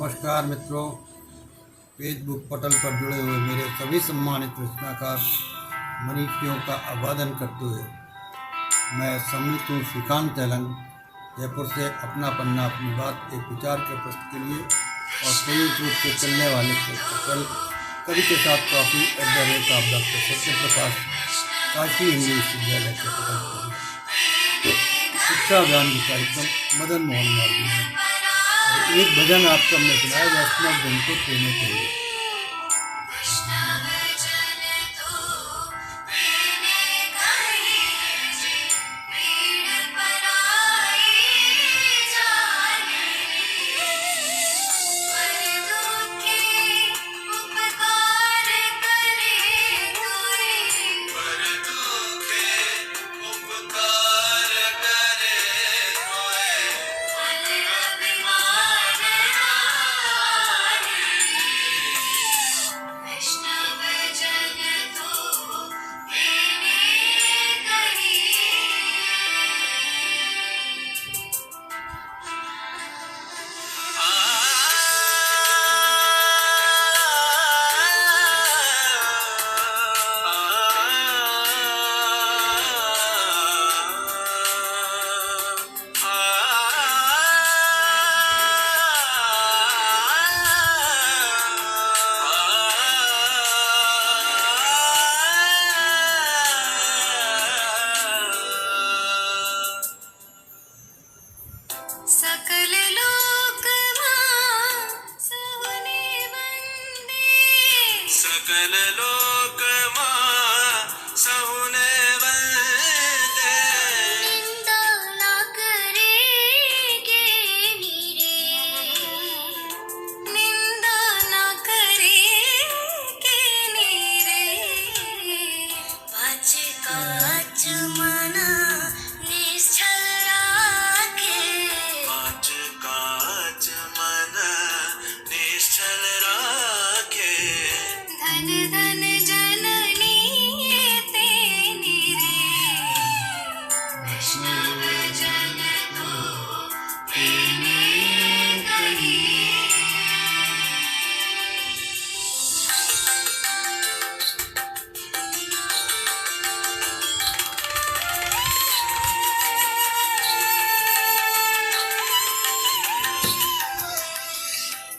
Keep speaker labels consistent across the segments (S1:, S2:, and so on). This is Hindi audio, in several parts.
S1: नमस्कार मित्रों, फेसबुक पटल पर जुड़े हुए मेरे सभी सम्मानित रचनाकार मनीषियों का अभिवादन करते हुए मैं सम्मिलित हूँ श्रीकांत तेलंग जयपुर से अपना पन्ना अपनी बात एक विचार के प्रश्न के लिए और संयुक्त रूप से चलने वाले कवि के साथ कॉफी आप डॉक्टर सत्य प्रकाश काशी हिंदी विश्वविद्यालय के पटल शिक्षा अभियान के कार्यक्रम मदन मोहन मालवीय में एक भजन आपको हमने सुनाया वैष्णव जन को प्रेम चाहिए।
S2: सकल लोक सहुने वंदे सकल लोक सहुने वंदे निंदा ना करेगे नीरे निंदा ना करेगे नीरे पाँच काज मना धन जननी तेनी रे वैष्णव जन को तेने गणी।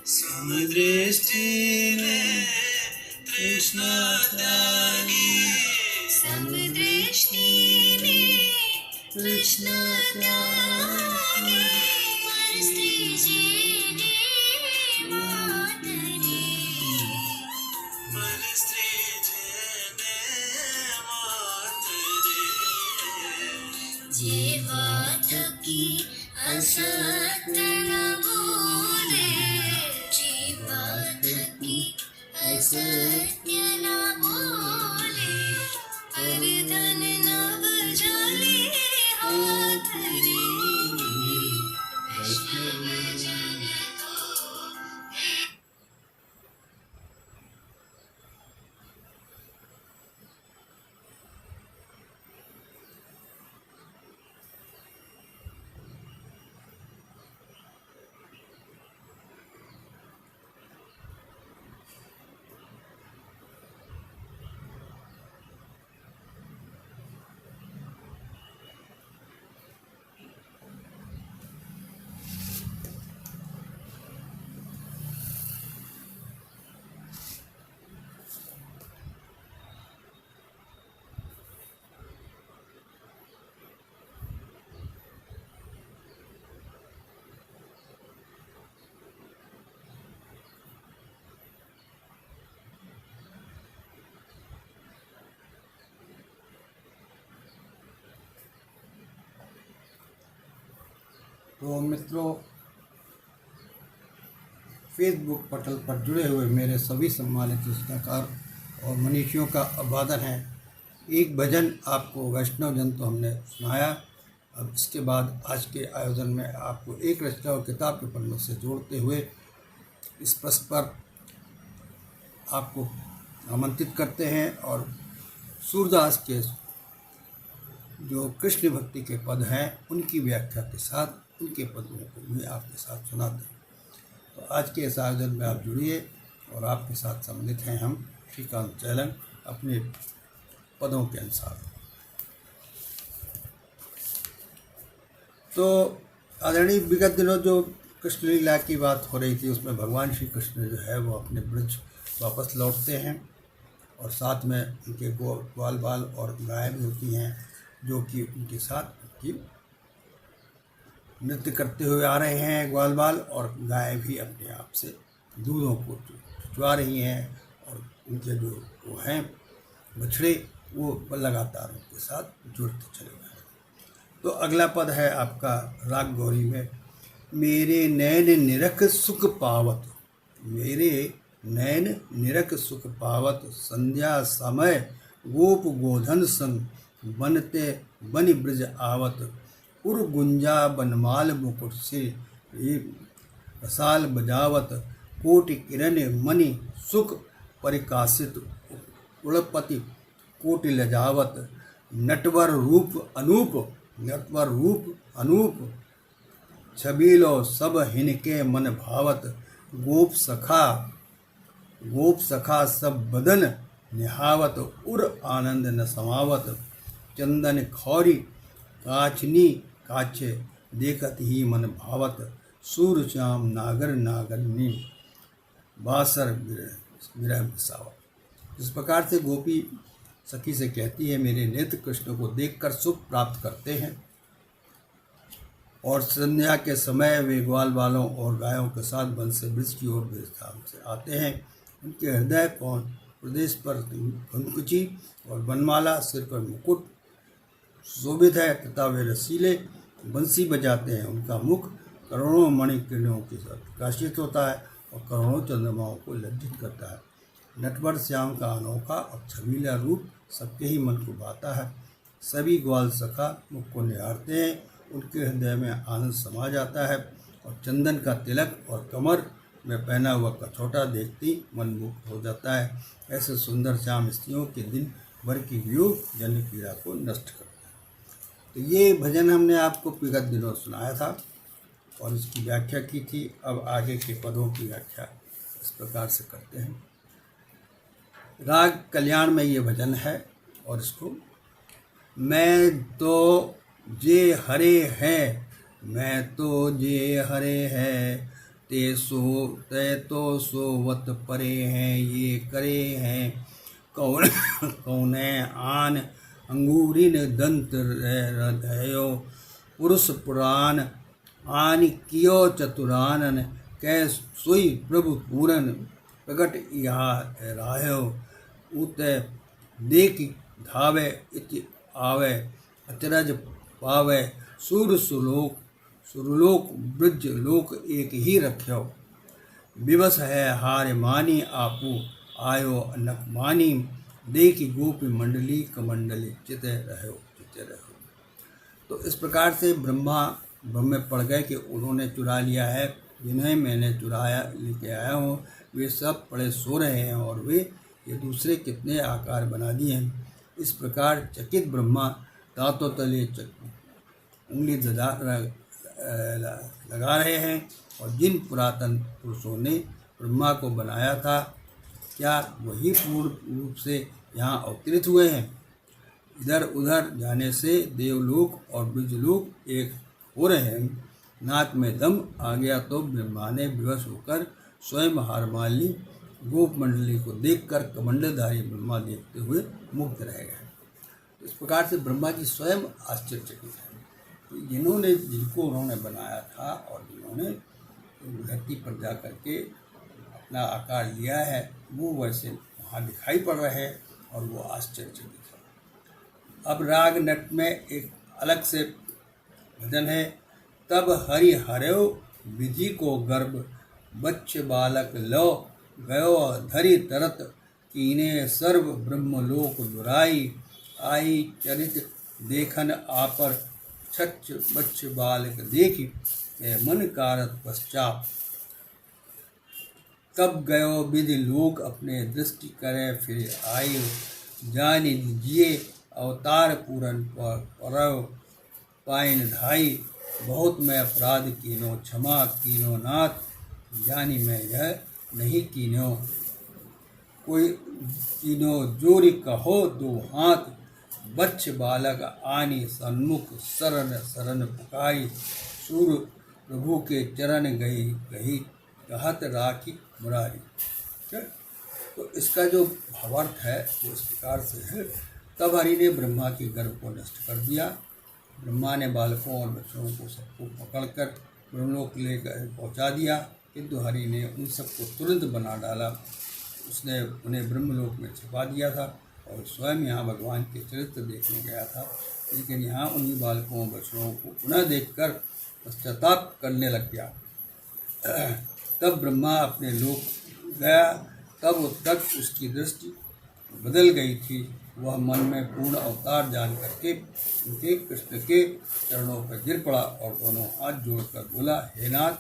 S2: समदृष्टि में कृष्ण त्यागी समदृष्टि में कृष्ण त्यागी स्त्री जी ने मात रे स्त्री जी ने मात रे जे बात की असत्य न बोले जे बात की असत्य न बोले पर धन नव जाले हाथ रे वैष्णव जन को।
S1: तो मित्रों, फेसबुक पटल पर जुड़े हुए मेरे सभी सम्मानित रचनाकार और मनीषियों का अभिवादन है। एक भजन आपको वैष्णव जन तो हमने सुनाया। अब इसके बाद आज के आयोजन में आपको एक रचना और किताब के पन्नों से जोड़ते हुए इस प्रश्न पर आपको आमंत्रित करते हैं और सूरदास के जो कृष्ण भक्ति के पद हैं उनकी व्याख्या के साथ उनके पदों को भी आपके साथ सुनाते हैं। तो आज के इस आयोजन में आप जुड़िए और आपके साथ सम्मिलित हैं हम श्रीकांत चैलन अपने पदों के अनुसार। तो आदरणीय विगत दिनों जो कृष्ण लीला की बात हो रही थी उसमें भगवान श्री कृष्ण जो है वो अपने ब्रज वापस लौटते हैं और साथ में उनके ग्वाल बाल और गाय भी होती हैं जो कि उनके साथ उनकी नृत्य करते हुए आ रहे हैं। ग्वाल बाल और गाय भी अपने आप से दूधों को चुरा रही हैं और उनके जो वो हैं बछड़े वो लगातार उनके साथ जुड़ते चले गए। तो अगला पद है आपका राग गौरी में, मेरे नैन निरख सुख पावत, मेरे नैन निरख सुख पावत, संध्या समय गोप गोधन संग बनते बनि ब्रज आवत, उर गुंजा बनमाल मुकुट से रसाल बजावत, कोटि किरण मणि सुख परिकाशित, उड़पति कोटि लजावत, नटवर रूप अनूप, नटवर रूप अनूप, छबीलो सब हिनके मन भावत, गोप सखा सब बदन निहावत, उर आनंद न समावत, चंदन खौरी काचनी काछे देखत ही मन भावत, सूर श्याम नागर नागरनी बासर विरह बिसावत। इस प्रकार से गोपी सखी से कहती है, मेरे नेत्र कृष्ण को देखकर सुख प्राप्त करते हैं और संध्या के समय वे ग्वाल बालों और गायों के साथ वन से ब्रज की ओर विश्राम से आते हैं। उनके हृदय कौन प्रदेश पर कंकुची और बनमाला, सिर पर मुकुट शोभित है तथा वे रसीले बंसी बजाते हैं। उनका मुख करोड़ों मणि किरणों के साथ प्रकाशित होता है और करोड़ों चंद्रमाओं को लज्जित करता है। नटवर श्याम का अनोखा और छबीला रूप सबके ही मन को भाता है। सभी ग्वाल सखा मुख को निहारते हैं, उनके हृदय में आनंद समा जाता है और चंदन का तिलक और कमर में पहना हुआ कछोटा देखती मन मुक्त हो जाता है। ऐसे सुंदर श्याम स्त्रियों के दिन भर की वियोग जन पीड़ा को नष्ट करता है। तो ये भजन हमने आपको विगत दिनों सुनाया था और इसकी व्याख्या की थी। अब आगे के पदों की व्याख्या इस प्रकार से करते हैं। राग कल्याण में ये भजन है और इसको, मैं तो जे हरे है, मैं तो जे हरे है, ते तो सोवत परे हैं, ये करे हैं कौन कौने आन अंगूरिन दंत हृदयो, पुरुष पुराण आन कियो चतुरानन, कै सोई प्रभु पूरन प्रगट यहाँ राह्यो, उत देख धावे इति आवे, अचरज पावे, सुरलोक ब्रज लोक एक ही रख्यो, विवश है हार मानी आपू आयो अनक मानी, देखी गोपी मंडली कमंडली चित रहो। तो इस प्रकार से ब्रह्मा ब्रह्म में पड़ गए कि उन्होंने चुरा लिया है, जिन्हें मैंने चुराया लेके आया हूँ वे सब पड़े सो रहे हैं और वे ये दूसरे कितने आकार बना दिए हैं। इस प्रकार चकित ब्रह्मा दांतों तले उंगली लगा रहे हैं और जिन पुरातन पुरुषों ने ब्रह्मा को बनाया था क्या वही पूर्ण रूप से यहाँ अवतरित हुए हैं। इधर उधर जाने से देवलोक और ब्रजलोक एक हो रहे हैं। नाक में दम आ गया तो ब्रह्मा ने विवश होकर स्वयं हार मान ली। गोप मंडली को देखकर कमंडलधारी ब्रह्मा देखते हुए मुक्त रह गए। इस प्रकार से ब्रह्मा जी स्वयं आश्चर्यचकित हैं। तो जिनको उन्होंने बनाया था और जिन्होंने धरती पर जा करके अपना आकार लिया है वो वैसे वहाँ दिखाई पड़ रहे हैं और वो आश्चर्यचकित है। अब राग नट में एक अलग से भजन है, तब हरि हरयो विधि को गर्भ, बच्च बालक लो गयो धरि तरत, कीने सर्व ब्रह्मलोक दुराई, आई चरित देखन आपर, छच्छ बच्च बालक देखी मन कारत पश्चात, तब गयो विधि लोक अपने दृष्टि करे फिर आयो, जान लीजिए अवतार पूरन परव पाइन धाई, बहुत मैं अपराध कीनो क्षमा कीनो नाथ, जानी मैं यह नहीं कीन्यो, कोई कीनो जोरी कहो दो हाथ, बच्च बालक आनी सन्मुख, शरण शरण पुकारी, सूर प्रभु के चरण गई गही, कहत राखी मुरारी। ठीक है? तो इसका जो भावार्थ है वो इस प्रकार से है। तब हरि ने ब्रह्मा के गर्भ को नष्ट कर दिया। ब्रह्मा ने बालकों और बच्चों को सबको पकड़कर ब्रह्मलोक लेकर पहुंचा दिया, किंतु हरि ने उन सबको तुरंत बना डाला। उसने उन्हें ब्रह्मलोक में छिपा दिया था और स्वयं यहाँ भगवान के चरित्र देखने गया था, लेकिन यहाँ उन्हीं बालकों और बच्चों को पुनः देखकर पश्चाताप करने लग गया। तब ब्रह्मा अपने लोक गया, तब तक उसकी दृष्टि बदल गई थी। वह मन में पूर्ण अवतार जान करके उनके कृष्ण के चरणों पर गिर पड़ा और दोनों हाथ जोड़कर बोला, हे नाथ,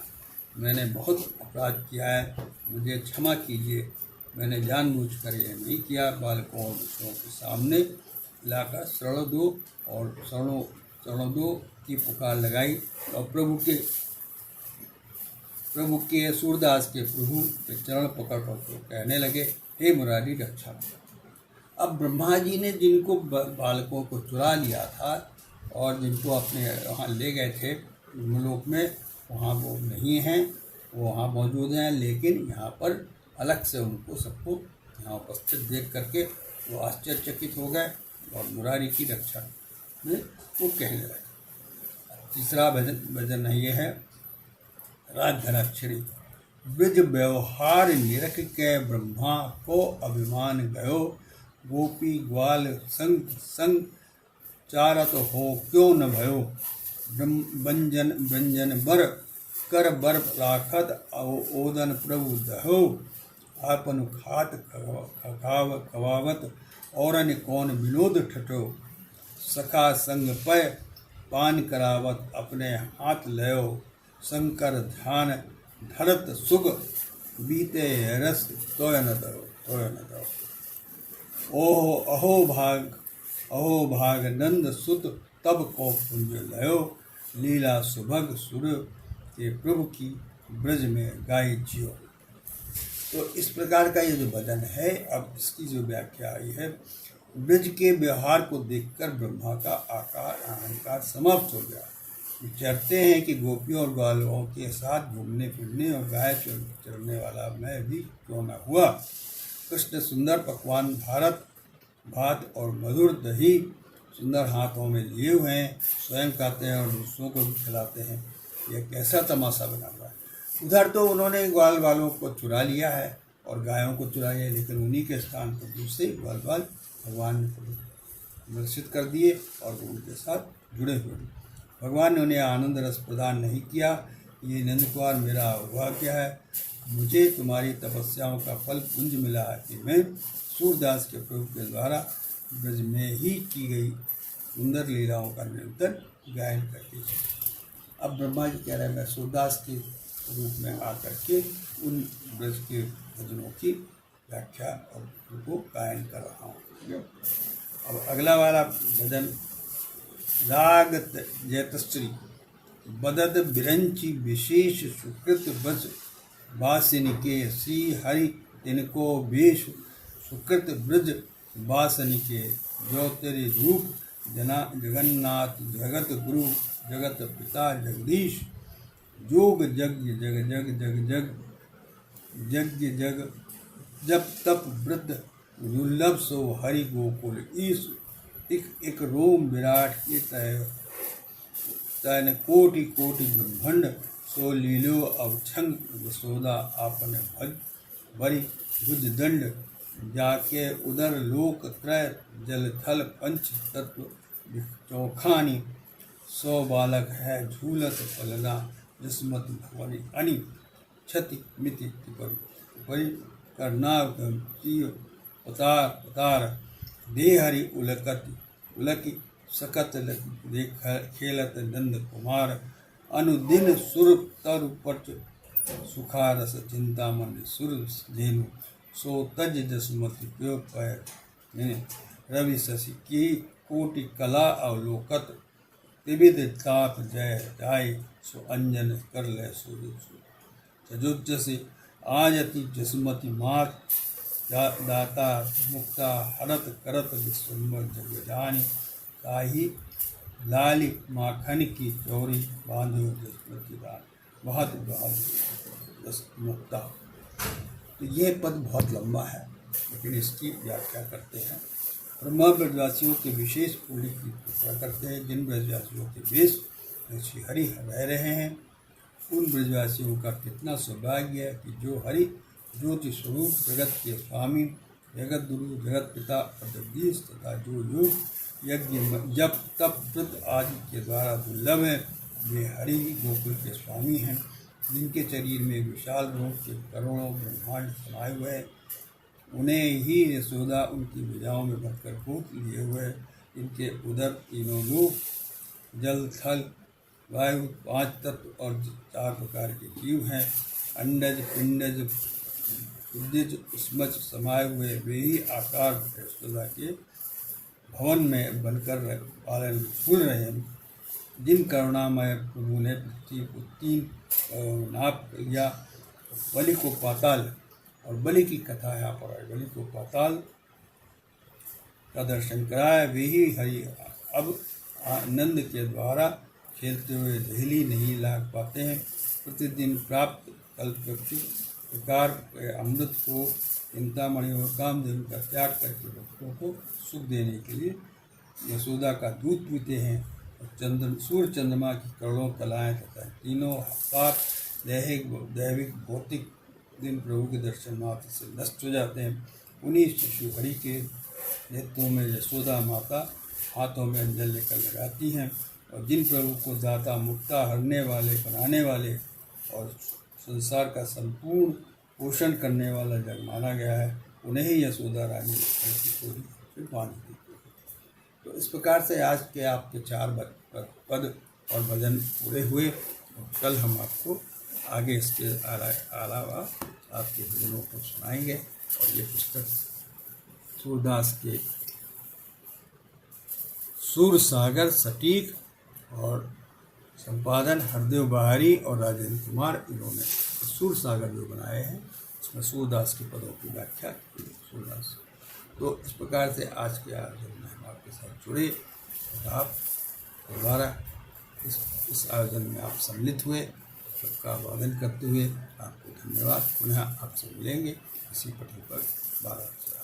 S1: मैंने बहुत अपराध किया है, मुझे क्षमा कीजिए। मैंने जानबूझकर यह नहीं किया। बालकों और बच्चों के सामने लाकर शरण दो और शरण दो की पुकार लगाई और प्रभु के सूरदास के प्रभु के चरण पकड़ तो कहने लगे, हे मुरारी रक्षा। अब ब्रह्मा जी ने जिनको बालकों को चुरा लिया था और जिनको अपने वहाँ ले गए थे ब्रह्मलोक में, वहाँ वो नहीं हैं, वो वहाँ मौजूद हैं, लेकिन यहाँ पर अलग से उनको सबको यहाँ उपस्थित देख करके वो आश्चर्यचकित हो गए और मुरारी की रक्षा में वो कहने लगे। तीसरा भजन ये है, राजधराक्षरी। ब्रज व्यवहार निरख के ब्रह्मा को अभिमान गयो, गोपी ग्वाल संग संग चारत हो क्यों न भयो, व्यंजन बर कर बर राखत ओदन प्रभु दहो, आपन खात खवावत औरन कौन विनोद ठठो, सखा संग पय पान करावत अपने हाथ लयो, शंकर ध्यान धरत सुग बीते रस तोय न दो। अहो भाग नंद सुत तब को पुंज लयो, लीला सुभग सुर के प्रभु की ब्रज में गाई जियो। तो इस प्रकार का ये जो भजन है, अब इसकी जो व्याख्या आई है, ब्रज के व्यवहार को देखकर ब्रह्मा का आकार अहंकार समाप्त हो गया। विचारते हैं कि गोपियों और ग्वालों के साथ घूमने फिरने और गाय चरने वाला मैं भी क्यों न हुआ। कृष्ण सुंदर पकवान भात और मधुर दही सुंदर हाथों में लिए हुए हैं, स्वयं खाते हैं और दूसरों को भी खिलाते हैं। यह कैसा तमाशा बना हुआ है। उधर तो उन्होंने ग्वाल वालों को चुरा लिया है और गायों को चुरा लिया, लेकिन उन्हीं के स्थान पर दूसरे ग्वाल भगवान ने निश्चित कर दिए और वो उनके साथ जुड़े हुए। भगवान ने उन्हें आनंद रस प्रदान नहीं किया। ये नंद कुमार मेरा अभाग्य है, मुझे तुम्हारी तपस्याओं का फल पुंज मिला है कि मैं सूरदास के प्रभु के द्वारा ब्रज में ही की गई सुंदर लीलाओं का निरंतर गायन करती हूँ। अब ब्रह्मा जी कह रहे हैं, मैं सूरदास के रूप में आकर के उन ब्रज के भजनों की व्याख्या और उनको गायन कर रहा हूँ। अब अगला वाला भजन, राग जयतश्री बदद बिरंची विशेष सुकृत बस बासिन के, श्री हरि तिनको वेश सुकृत ब्रज बासन के, जो तेरे रूप जगन्नाथ जगत गुरु जगत पिता जगदीश, जोग जग जग जग जग जग यज्ञ जग जब तप वृद्ध दुर्लभ सो हरि गोकुल ईश, एक रोम विराट के तयन कोटि कोटि ब्रह्मांड, सो लीलो अवछंग यशोदा आपन भज बरि भुज दंड, जाके उदर लोक त्रय जल थल पंच तत्व चौखानी, सौ बालक है झूलत पलना, जिस्मत भवनी अनि क्षति मिति परि करनाव पतार पतार, दे हरि उलकी सकत देख खेलत नंद कुमार, अनुदिन सुर तरु पट सुखारस चिंतामणि सुर धेनु, सो तज जसमति प्यो पय रवि शशि की कोटि कला अवलोकत, त्रिविध ताप जय जाय सो अंजन कर ले सूर्य। यजुज्जसि आयति जसुमति मात दाता मुक्ता हरत करत विश्वम्बर जगजानी ताही लाली माखन की चौरी बांधो जसमति दान बहुत बहुत मुक्ता। तो ये पद बहुत लंबा है, लेकिन इसकी व्याख्या करते हैं। ब्रह्मा ब्रजवासियों के विशेष पुण्य की कृपा करते हैं। जिन ब्रजवासियों के वेश में श्री हरि रह रहे हैं, उन ब्रजवासियों का कितना सौभाग्य है कि जो हरि ज्योति स्वरूप जगत के स्वामी, जगत गुरु, जगत पिता और जगदीश तथा जो योग यज्ञ जप तप व्रत आदि के द्वारा दुर्लभ है, वे हरि गोकुल के स्वामी हैं, जिनके शरीर में विशाल रूप के करोड़ों ब्रह्मांड समाये हुए हैं। उन्हें ही यशोदा उनकी भुजाओं में भरकर गोद लिए हुए, इनके उदर तीनों लोक, जल थल वायु, 5 तत्व और 4 प्रकार के जीव हैं। अंडज पिंडज उद्दिज स्मज समाये हुए वे ही आकार यशोदा के भवन में बनकर पालन फूल रहे हैं। जिन करुणामय प्रभु ने पृथ्वी को 3 नाप लिया, बलि को पाताल, और बलि की कथा यहाँ पर है, बलि को पाताल का दर्शन कराया, वे ही हरि अब आनंद के द्वारा खेलते हुए दहली नहीं लाग पाते हैं। प्रतिदिन प्राप्त कल्पवृक्ष प्रकार के अमृत को चिंतामणि और कामधेनु का त्याग करके भक्तों को सुख देने के लिए यशोदा का दूध पीते हैं। और सूर्य चंद्रमा की करोड़ों कलाएँ तथा तीनों सात दैविक भौतिक दिन प्रभु के दर्शन मात्र से नष्ट हो जाते हैं। उन्हीं शिशु हरि के नेत्रों में यशोदा माता हाथों में अंजल लेकर लगाती हैं। और जिन प्रभु को दाता मुक्ता हरने वाले, बनाने वाले और संसार का संपूर्ण पोषण करने वाला जग माना गया है, उन्हें ही यशोदा रानी की चोरी फिर बांध देती है। तो इस प्रकार से आज के आपके 4 पद और भजन पूरे हुए। और कल हम आपको आगे इसके अलावा आपके भजनों को सुनाएंगे। और ये पुस्तक सूरदास के सूर सागर सटीक और संपादन हरदेव बहारी और राजेंद्र कुमार, इन्होंने सूर सागर जो बनाए हैं उसमें सूरदास के पदों की व्याख्या की सूरदास। तो इस प्रकार से आज के आयोजन में हम आपके साथ जुड़े और आप दोबारा इस आयोजन में आप सम्मिलित हुए। सबका अभिवादन करते हुए आपको धन्यवाद। पुनः आपसे मिलेंगे इसी पटल पर 12 बजे।